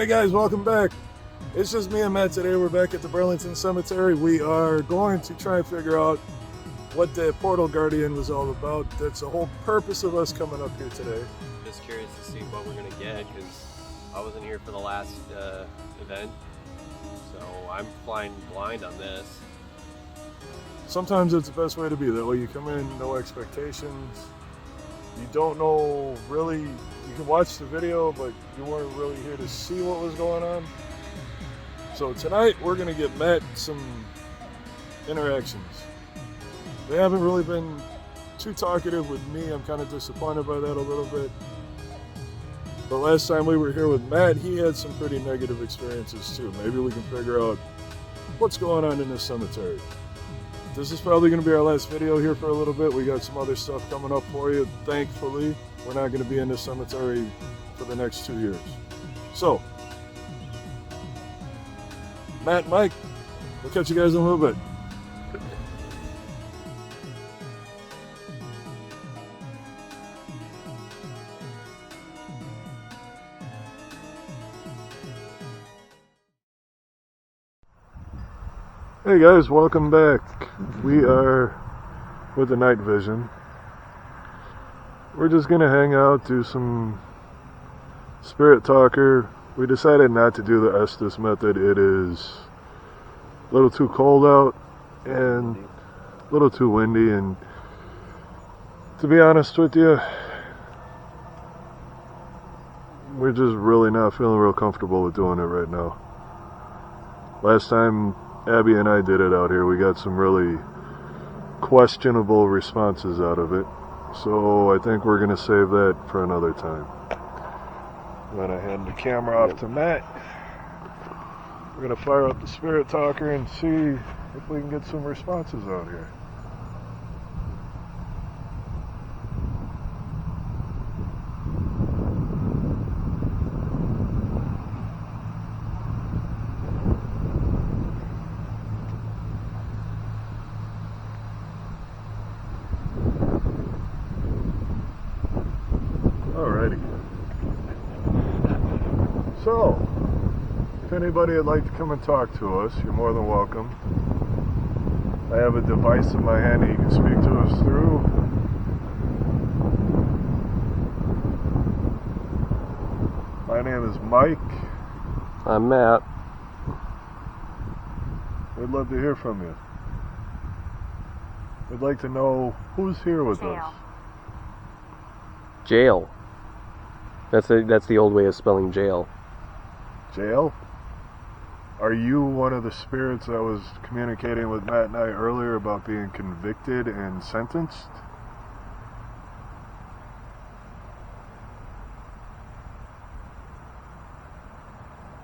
Hey guys, welcome back. It's just me and Matt today. We're back at the Burlington Cemetery. We are going to try and figure out what the Portal Guardian was all about. That's the whole purpose of us coming up here today. Just curious to see what we're gonna get because I wasn't here for the last event, so I'm flying blind on this. Sometimes it's the best way to be. That way you come in, no expectations. You don't know really, you can watch the video, but you weren't really here to see what was going on. So tonight we're gonna get Matt some interactions. They haven't really been too talkative with me. I'm kind of disappointed by that a little bit. But last time we were here with Matt, he had some pretty negative experiences too. Maybe we can figure out what's going on in this cemetery. This is probably going to be our last video here for a little bit. We got some other stuff coming up for you. Thankfully, we're not going to be in this cemetery for the next 2 years. So, Matt and Mike, we'll catch you guys in a little bit. Hey guys, welcome back. We are with the night vision. We're just gonna hang out, do some spirit talker. We decided not to do the Estes method. It is a little too cold out and a little too windy, and to be honest with you, we're just really not feeling real comfortable with doing it right now. Last time Abby and I did it out here, we got some really questionable responses out of it. So I think we're going to save that for another time. I'm going to hand the camera off to Matt. We're going to fire up the spirit talker and see if we can get some responses out here. Alrighty. So, if anybody would like to come and talk to us, you're more than welcome. I have a device in my hand that you can speak to us through. My name is Mike. I'm Matt. We'd love to hear from you. We'd like to know who's here with us. Jail. That's the old way of spelling jail. Jail? Are you one of the spirits that was communicating with Matt and I earlier about being convicted and sentenced?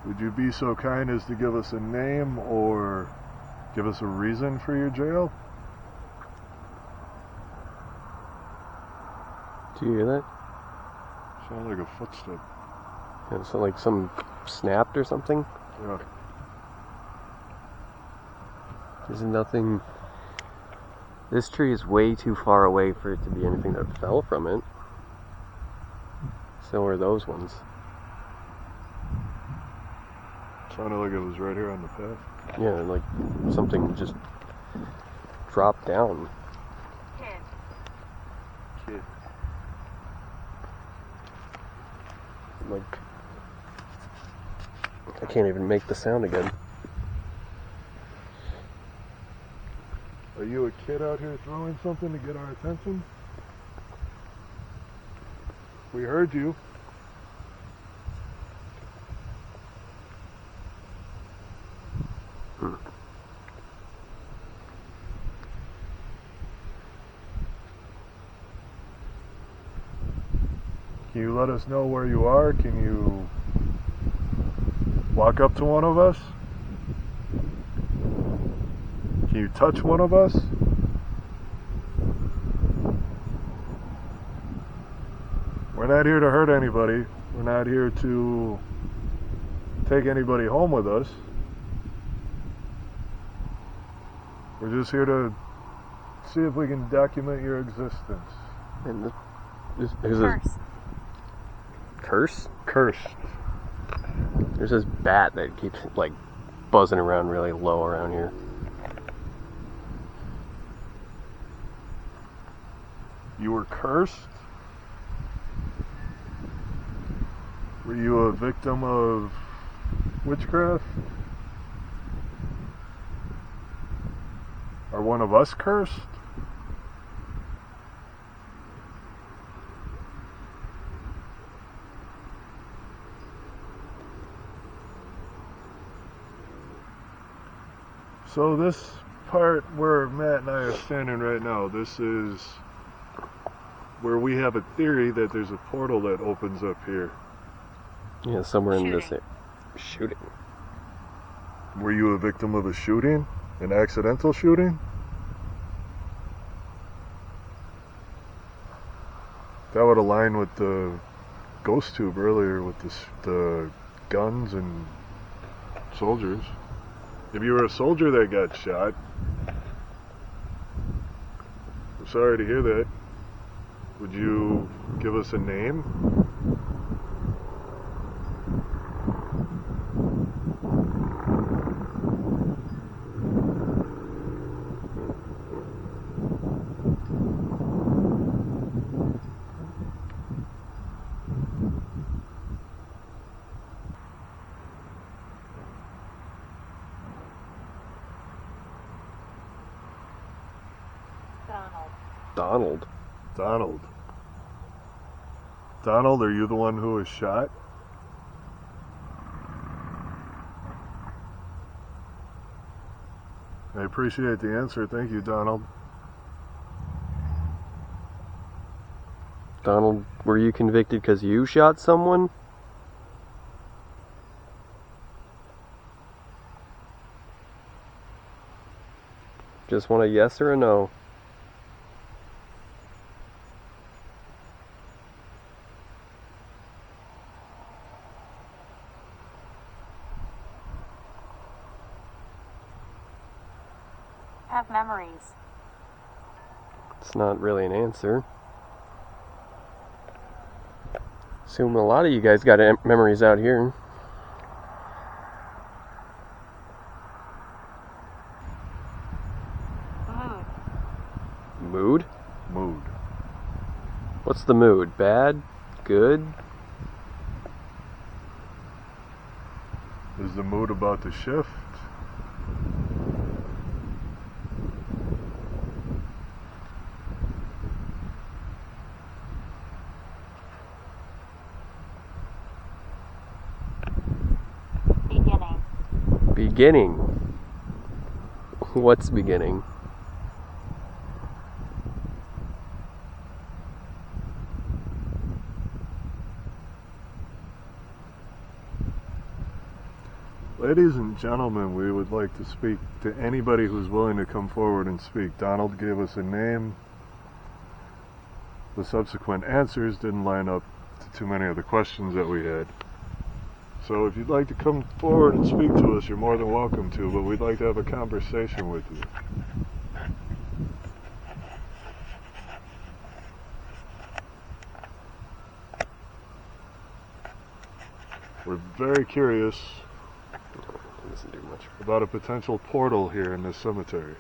Would you be so kind as to give us a name or give us a reason for your jail? Do you hear that? Sounds like a footstep. Yeah, so like some snapped or something? Yeah. There's nothing. This tree is way too far away for it to be anything that fell from it. So are those ones. Sounded like it was right here on the path. Yeah, like something just dropped down. Kid. Like, I can't even make the sound again. Are you a kid out here throwing something to get our attention? We heard you. Can you let us know where you are? Can you walk up to one of us? Can you touch one of us? We're not here to hurt anybody. We're not here to take anybody home with us. We're just here to see if we can document your existence. And this is a curse? Cursed. There's this bat that keeps like buzzing around really low around here. You were cursed? Were you a victim of witchcraft? Are one of us cursed? So this part where Matt and I are standing right now, this is where we have a theory that there's a portal that opens up here. Yeah, somewhere in this shooting. Were you a victim of a shooting? An accidental shooting? That would align with the ghost tube earlier with the guns and soldiers. If you were a soldier that got shot, I'm sorry to hear that. Would you give us a name? Donald. Donald. Donald, are you the one who was shot? I appreciate the answer. Thank you, Donald. Donald, were you convicted because you shot someone? Just want a yes or a no? Have memories. It's not really an answer. Assume a lot of you guys got memories out here. Mood? Mood. What's the mood? Bad? Good? Is the mood about to shift? Beginning. What's beginning? Ladies and gentlemen, we would like to speak to anybody who's willing to come forward and speak. Donald gave us a name. The subsequent answers didn't line up to too many of the questions that we had. So if you'd like to come forward and speak to us, you're more than welcome to, but we'd like to have a conversation with you. We're very curious Doesn't do much. about a potential portal here in this cemetery.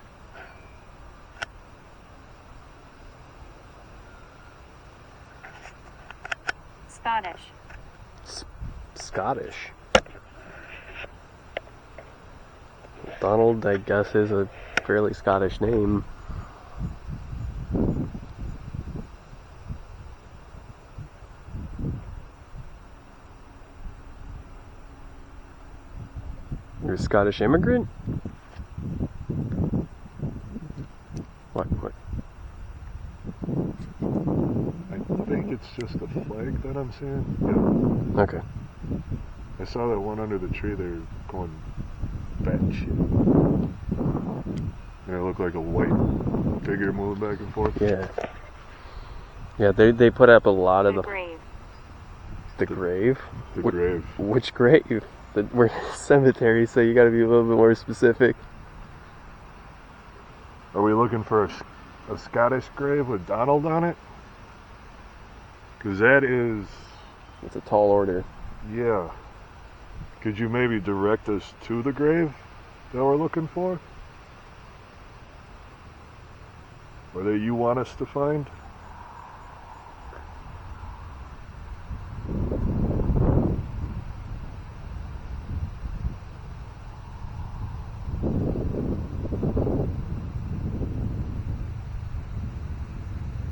Scottish. Scottish. Donald, I guess, is a fairly Scottish name. You're a Scottish immigrant? What? I think it's just a flag that I'm seeing. Yeah. Okay. I saw that one under the tree there going batshit. And it looked like a white figure moving back and forth. Yeah. Yeah, they put up a lot of The grave. The grave? The grave. Which grave? We're in a cemetery, so you gotta be a little bit more specific. Are we looking for a Scottish grave with Donald on it? Because that is... It's a tall order. Yeah. Could you maybe direct us to the grave that we're looking for? Or that you want us to find?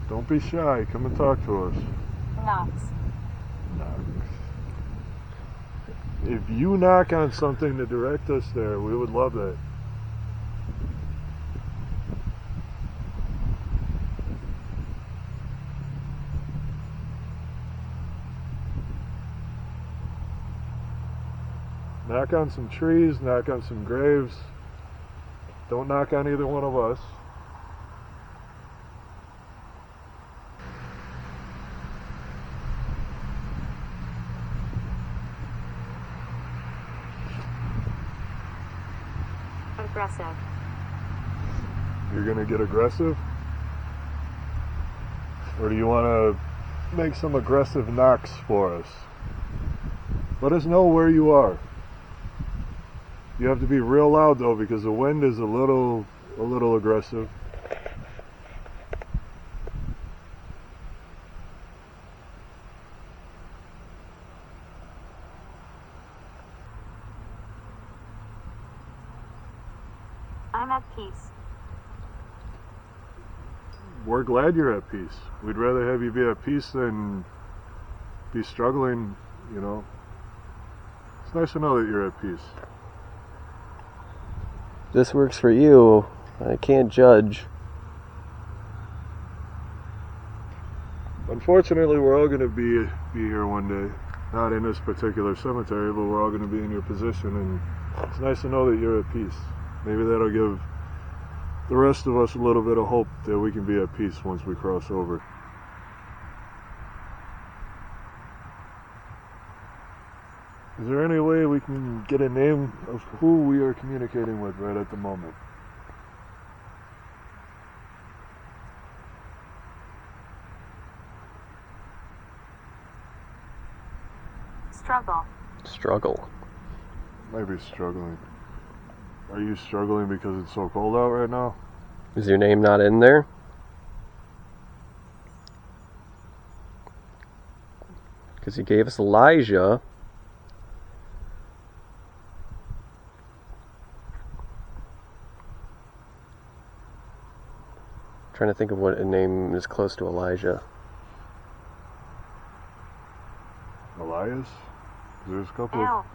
Don't be shy. Come and talk to us. Knox. Knock. If you knock on something to direct us there, we would love that. Knock on some trees, knock on some graves. Don't knock on either one of us. Aggressive. You're gonna get aggressive? Or do you want to make some aggressive knocks for us? Let us know where you are. You have to be real loud though, because the wind is a little aggressive. I'm at peace. We're glad you're at peace. We'd rather have you be at peace than be struggling, you know. It's nice to know that you're at peace. This works for you. I can't judge. Unfortunately, we're all going to be here one day. Not in this particular cemetery, but we're all going to be in your position, and it's nice to know that you're at peace. Maybe that'll give the rest of us a little bit of hope that we can be at peace once we cross over. Is there any way we can get a name of who we are communicating with right at the moment? Struggle. Struggle. Might be struggling. Are you struggling because it's so cold out right now? Is your name not in there? Because he gave us Elijah. Trying to think of what a name is close to Elijah. Elias? There's a couple of...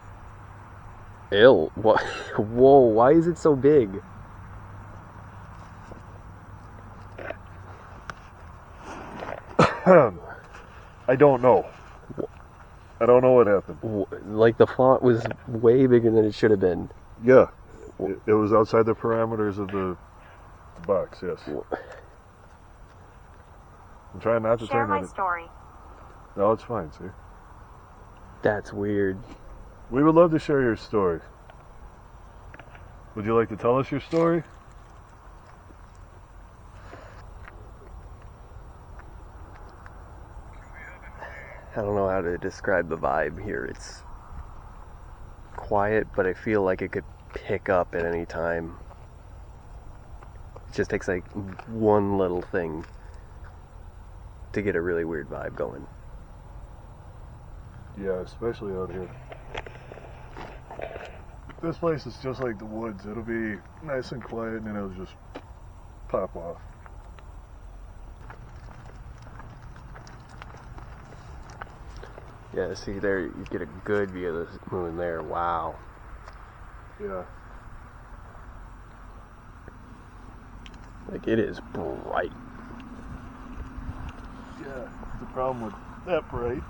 Ew. Ill. What? Whoa, why is it so big? I don't know. I don't know what happened. Like the font was way bigger than it should have been. Yeah. It was outside the parameters of the box, yes. I'm trying not to Share turn my it. story. No, it's fine, see? That's weird. We would love to share your story. Would you like to tell us your story? I don't know how to describe the vibe here. It's quiet, but I feel like it could pick up at any time. It just takes like one little thing to get a really weird vibe going. Yeah, especially out here. This place is just like the woods. It'll be nice and quiet and then it'll just pop off. Yeah, see there, you get a good view of the moon there. Wow. Yeah. Like it is bright. Yeah. The problem with that bright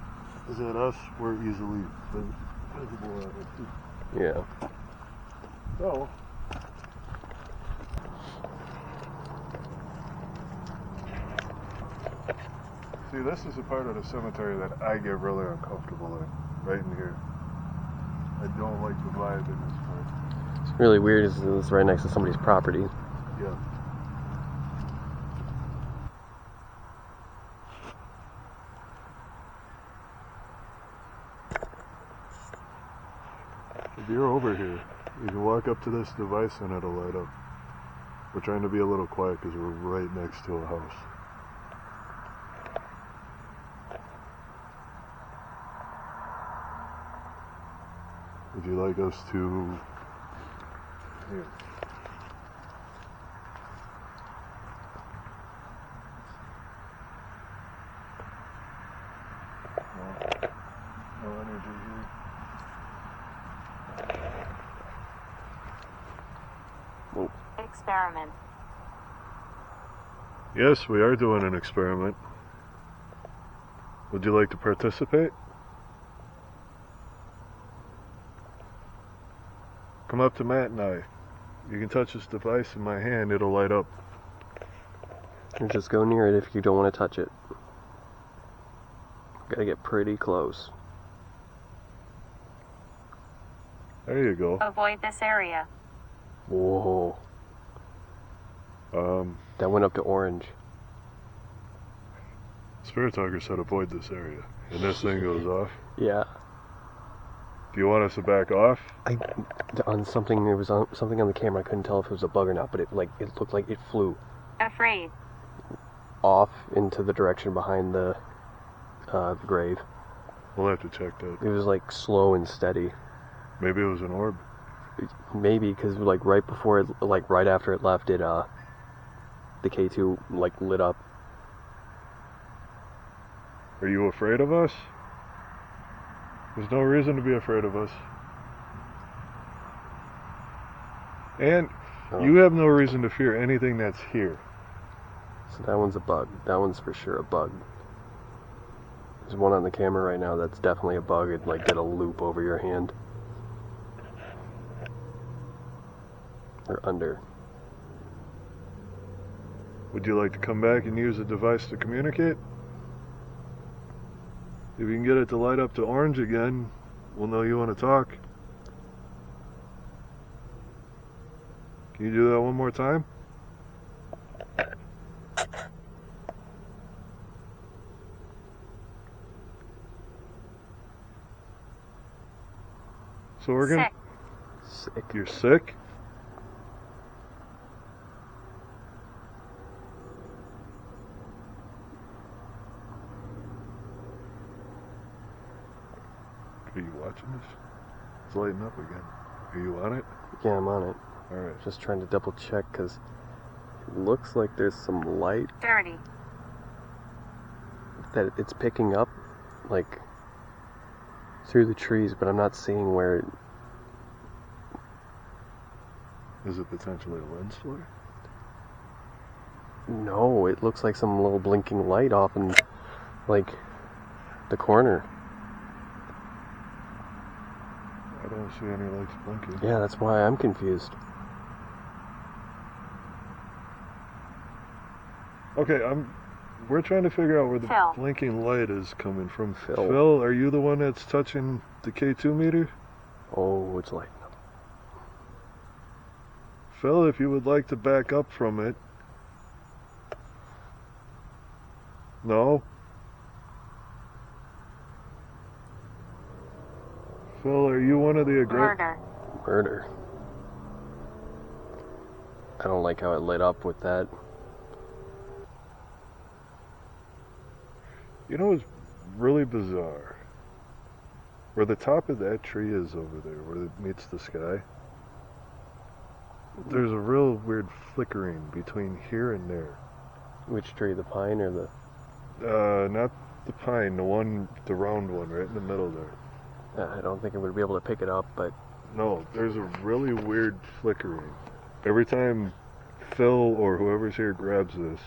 is that us, we're easily visible out here too. Yeah. So, see, this is a part of the cemetery that I get really uncomfortable in, right in here. I don't like the vibe in this part. It's really weird. It's right next to somebody's property. Yeah. If you're over here, you can walk up to this device and it'll light up. We're trying to be a little quiet because we're right next to a house. Would you like us to... Here. No energy here. Experiment. Yes, we are doing an experiment. Would you like to participate? Come up to Matt and I. You can touch this device in my hand, it'll light up. Or just go near it if you don't want to touch it. Gotta get pretty close. There you go. Avoid this area. Whoa. That went up to orange. Spirit Talker said avoid this area. And this thing goes off. Yeah. Do you want us to back off? On something, there was something on the camera. I couldn't tell if it was a bug or not, but it looked like it flew Afraid. off into the direction behind the grave. We'll have to check that. It was like slow and steady. Maybe it was an orb. Maybe because like right before it, like right after it left, it the K2 like lit up. Are you afraid of us? There's no reason to be afraid of us. And you have no reason to fear anything that's here. So that one's a bug. That one's for sure a bug. There's one on the camera right now that's definitely a bug. It like did a loop over your hand. Or under. Would you like to come back and use the device to communicate? If you can get it to light up to orange again, we'll know you want to talk. Can you do that one more time? So we're gonna... Sick. You're sick? Are you watching this? It's lighting up again. Are you on it? Yeah, I'm on it. Alright. Just trying to double check because it looks like there's some light Dirty. that it's picking up, like through the trees, but I'm not seeing where it... Is it potentially a lens flare? No, it looks like some little blinking light off in like the corner. I don't see any lights blinking. Yeah, that's why I'm confused. Okay, we're trying to figure out where the Phil. blinking light is coming from. Phil. Are you the one that's touching the K2 meter? Oh, it's lighting up. Phil, if you would like to back up from it. No? Phil, are you one of the Murder. Murder. I don't like how it lit up with that. You know what's really bizarre? Where the top of that tree is over there, where it meets the sky, there's a real weird flickering between here and there. Which tree, the pine or the... Not the pine, the round one right in the middle there. I don't think I would be able to pick it up, but... No, there's a really weird flickering. Every time Phil or whoever's here grabs this,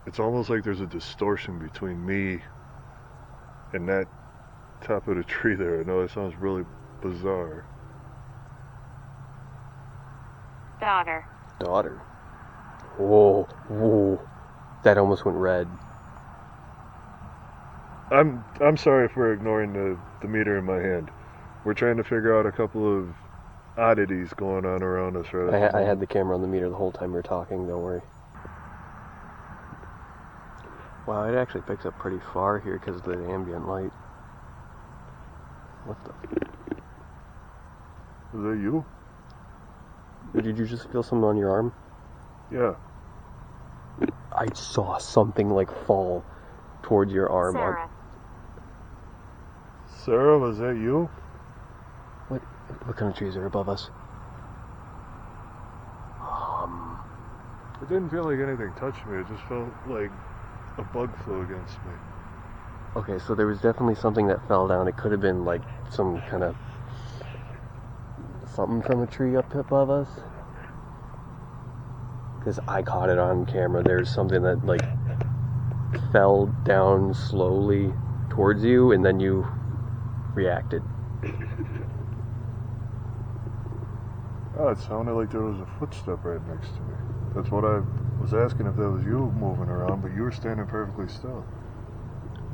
it's almost like there's a distortion between me and that top of the tree there. I know it sounds really bizarre. Daughter. Daughter. Whoa, whoa. That almost went red. I'm sorry for ignoring the meter in my hand. We're trying to figure out a couple of oddities going on around us right now. I had the camera on the meter the whole time we were talking, don't worry. Wow, it actually picks up pretty far here because of the ambient light. What the... Was that you? Did you just feel something on your arm? Yeah. I saw something like fall towards your arm. Sarah. Sarah, was that you? What kind of trees are above us? It didn't feel like anything touched me. It just felt like a bug flew against me. Okay, so there was definitely something that fell down. It could have been like some kind of something from a tree up above us. Because I caught it on camera. There's something that like fell down slowly towards you, and then you reacted. Oh, it sounded like there was a footstep right next to me. That's what I was asking, if that was you moving around, but you were standing perfectly still.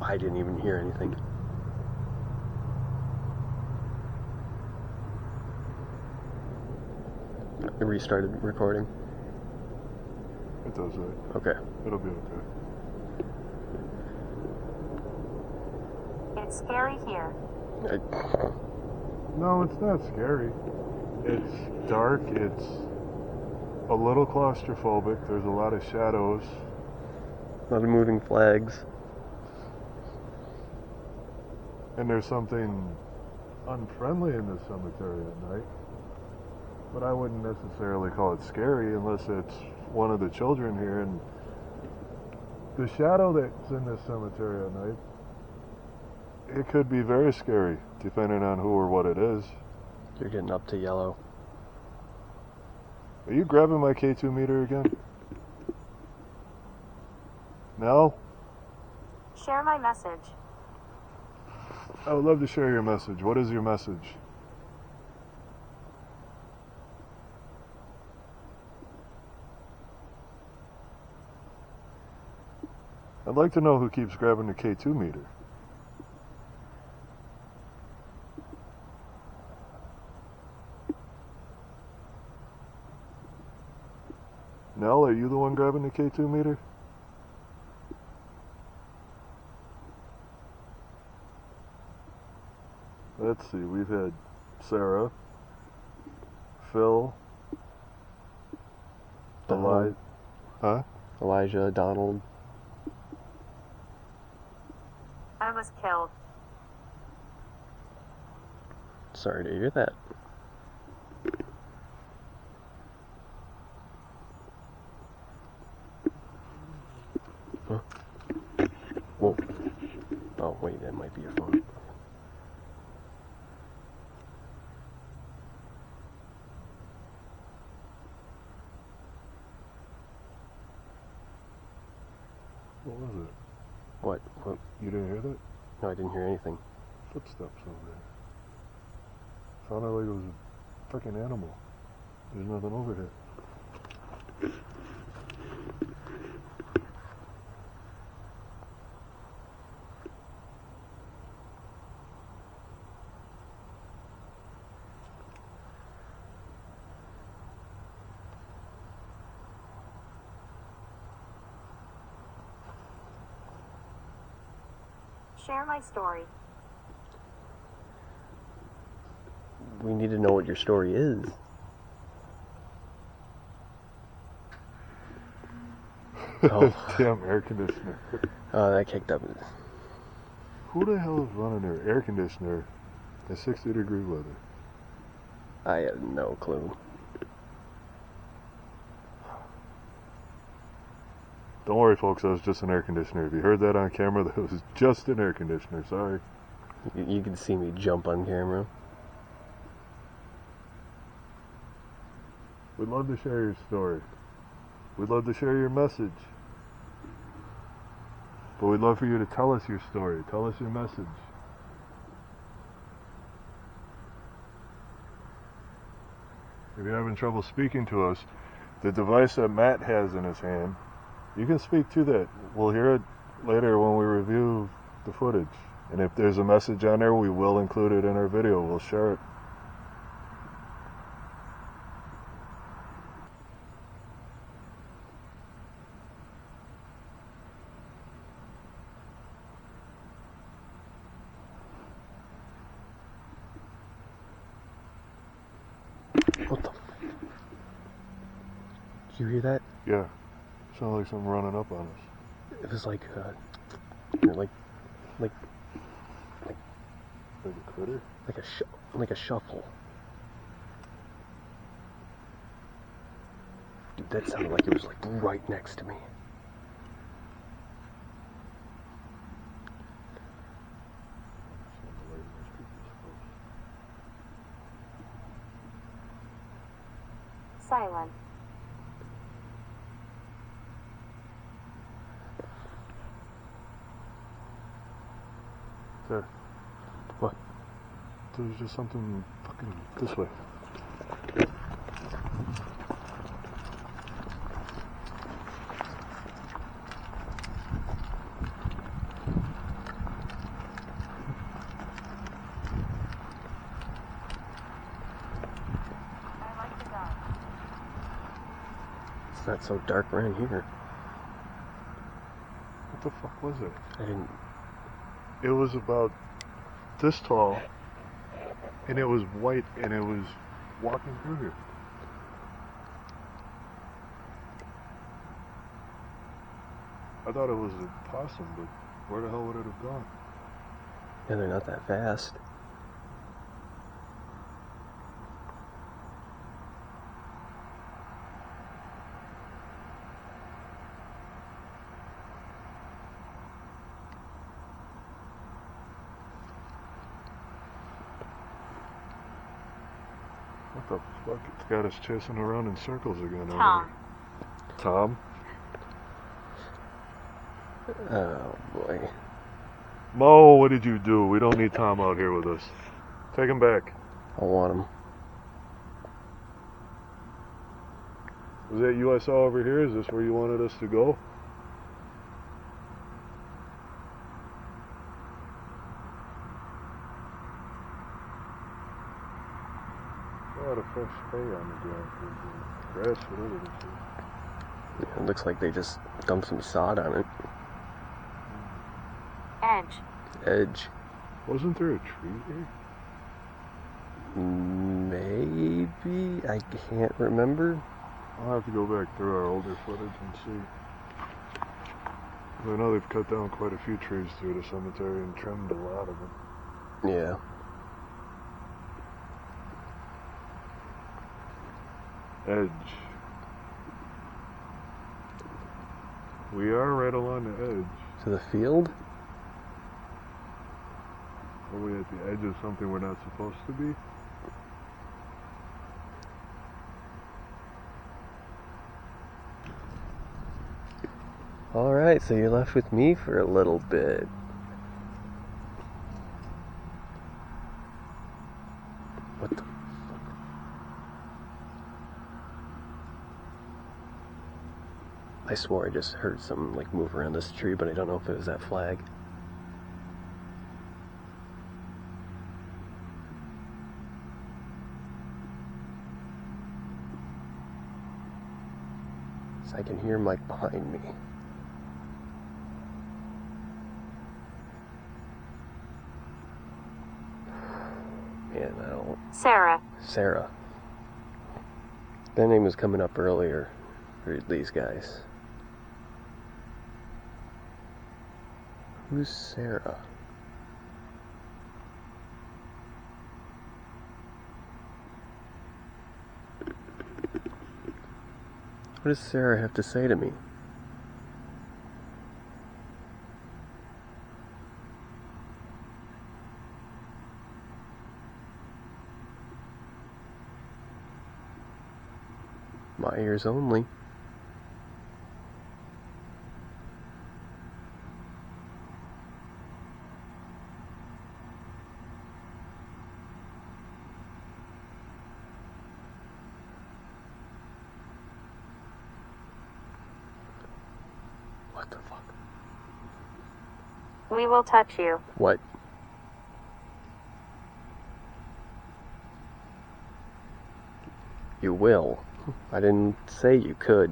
I didn't even hear anything. I restarted recording. It does that. Okay. It'll be okay. It's scary here. No, it's not scary. It's dark. It's a little claustrophobic. There's a lot of shadows. A lot of moving flags. And there's something unfriendly in the cemetery at night. But I wouldn't necessarily call it scary unless it's one of the children here. And the shadow that's in this cemetery at night, it could be very scary, depending on who or what it is. You're getting up to yellow. Are you grabbing my K2 meter again? No? Share my message. I would love to share your message. What is your message? I'd like to know who keeps grabbing the K2 meter. Nell, are you the one grabbing the K2 meter? Let's see, we've had Sarah, Phil, Donald. Elijah, Donald. I was killed. Sorry to hear that. Huh? Whoa. Oh, wait, that might be your phone. What was it? What? You didn't hear that? No, I didn't hear anything. Footsteps over there. Sounded like it was a freaking animal. There's nothing over here. Share my story. We need to know what your story is. Oh. Damn air conditioner. Oh, that kicked up. Who the hell is running their air conditioner at 60-degree weather? I have no clue. Don't worry, folks, that was just an air conditioner. If you heard that on camera, that was just an air conditioner. Sorry. You can see me jump on camera. We'd love to share your story. We'd love to share your message. But we'd love for you to tell us your story. Tell us your message. If you're having trouble speaking to us, the device that Matt has in his hand, you can speak to that. We'll hear it later when we review the footage. And if there's a message on there, we will include it in our video. We'll share it. Did you hear that? Yeah. Sounded like something running up on us. It was like Like a critter? like a shuffle. Dude, that sounded like it was like right next to me. Silent. There. What? There's just something fucking this way. I like the dog. It's not so dark around here. What the fuck was it? I didn't. It was about this tall, and it was white, and it was walking through here. I thought it was a possum, but where the hell would it have gone? Yeah, they're not that fast. What the fuck? It's got us chasing around in circles again. Tom. Tom? Oh boy. Mo, what did you do? We don't need Tom out here with us. Take him back. I want him. Was that you I saw over here? Is this where you wanted us to go? A lot of fresh hay on the ground. Grass, whatever this is. Yeah, it looks like they just dumped some sod on it. Edge. Edge. Wasn't there a tree here? Maybe? I can't remember. I'll have to go back through our older footage and see. I know they've cut down quite a few trees through the cemetery and trimmed a lot of them. Yeah. Edge. We are right along the edge. To the field? Are we at the edge of something we're not supposed to be? Alright, so you're left with me for a little bit. What the fuck? I swore I just heard something like move around this tree, but I don't know if it was that flag. So I can hear Mike behind me. Man, I don't... Sarah. Sarah. Their name was coming up earlier for these guys. Who's Sarah? What does Sarah have to say to me? My ears only. What the fuck? We will touch you. What? You will. I didn't say you could.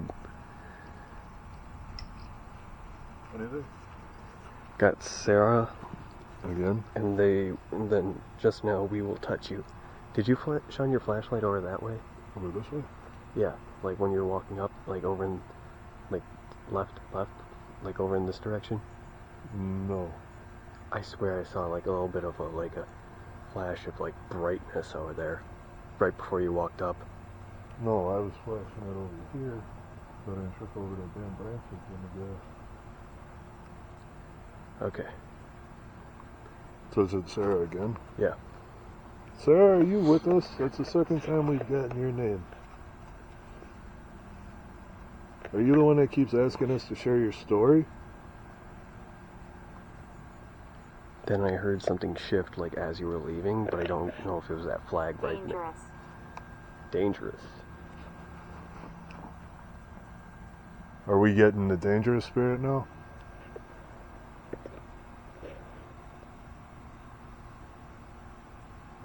What is it? Got Sarah, Again? and then just now we will touch you. Did you shine your flashlight over that way? Over this way? Yeah, like when you're walking up. like over in, like left, like over in this direction? No. I swear I saw like a little bit of a flash of like brightness over there, right before you walked up. No, I was flashing it over here, but I took over the damn branches in the grass. Okay. So is it Sarah again? Yeah. Sarah, are you with us? That's the second time we've gotten your name. Are you the one that keeps asking us to share your story? Then I heard something shift like as you were leaving, but I don't know if it was that flag right now. Dangerous. Dangerous. Are we getting the dangerous spirit now?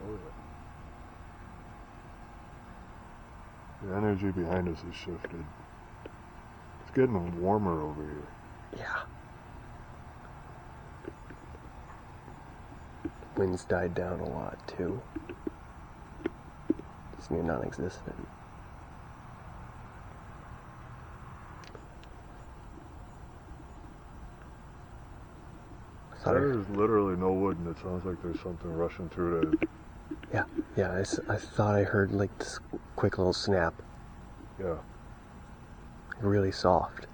Oh yeah. The energy behind us has shifted. It's getting warmer over here. Yeah. Winds died down a lot too. It's near non-existent. There is literally no wood, and it sounds like there's something rushing through that. Yeah, I thought I heard like this quick little snap. Yeah. Really soft.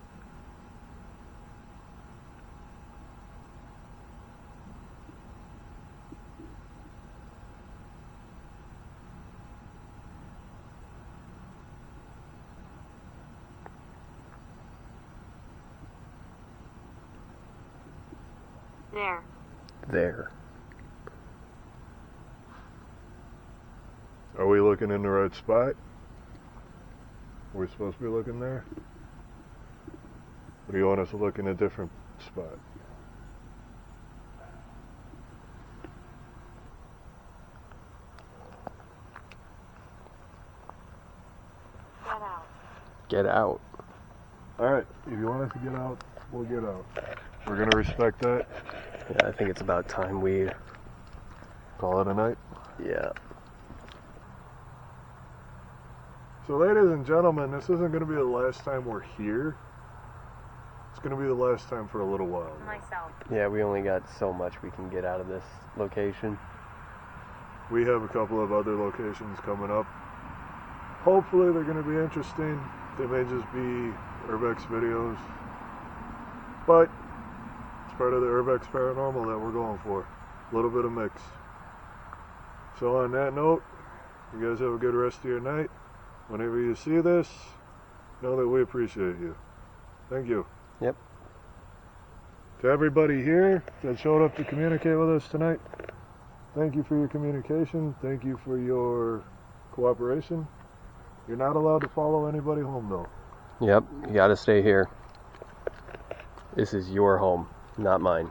There. Are we looking in the right spot? Are we supposed to be looking there? Or do you want us to look in a different spot? Get out. Get out. Alright, if you want us to get out, we'll get out. We're gonna respect that. Yeah, I think it's about time we Call it a night. Yeah. So ladies and gentlemen, this isn't gonna be the last time we're here. It's gonna be the last time for a little while. Myself. Yeah, we only got so much we can get out of this location. We have a couple of other locations coming up. Hopefully they're going to be interesting. They may just be Urbex videos. But it's part of the Urbex Paranormal that we're going for. A little bit of mix. So on that note, you guys have a good rest of your night. Whenever you see this, know that we appreciate you. Thank you. Yep. To everybody here that showed up to communicate with us tonight, thank you for your communication. Thank you for your cooperation. You're not allowed to follow anybody home, though. Yep, you gotta stay here. This is your home, not mine.